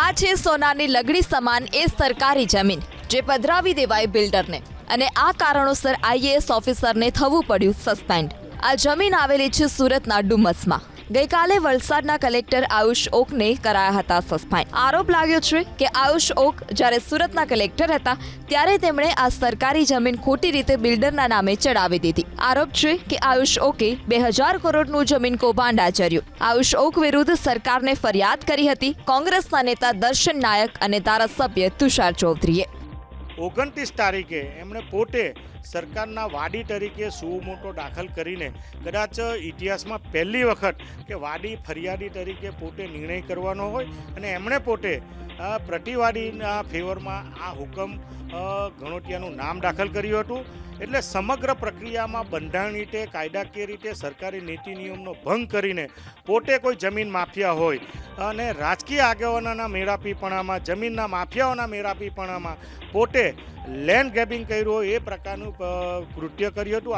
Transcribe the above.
આ છે સોનાની લગડી સમાન એ સરકારી જમીન જે પધરાવી દેવાય બિલ્ડરને, અને આ કારણોસર આઈએએસ ઓફિસરને થવું પડ્યું સસ્પેન્ડ. આ જમીન આવેલી છે સુરતના ડુમસમાં. ગઈકાલે વલસાડના કલેક્ટર આયુષ ઓકને કરાયા હતા સસ્પેન્ડ. આરોપ લાગ્યો છે કે આયુષ ઓક જ્યારે સુરતના કલેક્ટર હતા ત્યારે તેમણે આ સરકારી જમીન ખોટી રીતે બિલ્ડરના નામે ચડાવી દીધી. આરોપ છે કે આયુષ ઓકે 2000 કરોડનું જમીન કૌભાંડ આચર્યું. આયુષ ઓક વિરુદ્ધ સરકારને ફરિયાદ કરી હતી કોંગ્રેસના નેતા દર્શન નાયક અને ધારાસભ્ય તુષાર ચૌધરીએ. 29 તારીખે એમણે પોતે સરકારના વાડી તરીકે સુમોટો દાખલ કરીને કદાચ ઇતિહાસમાં પહેલી વખત કે વાડી ફરિયાદી તરીકે પોતે નિર્ણય કરવાનો હોય અને એમણે પોતે પ્રતિવાદીના ફેવરમાં આ હુકમ ઘણોટિયાનું નામ દાખલ કર્યું હતું. એટલે સમગ્ર પ્રક્રિયામાં બંધારણીય રીતે કાયદાકીય રીતે સરકારી નીતિ નિયમનો ભંગ કરીને પોતે કોઈ જમીન માફિયા હોય અને રાજકીય આગેવાનોના મેળાપીપણામાં જમીનના માફિયાઓના મેળાપીપણામાં પોતે લેન્ડ ગ્રેબિંગ કર્યું હોય એ પ્રકારનું કૃત્ય કર્યું હતું.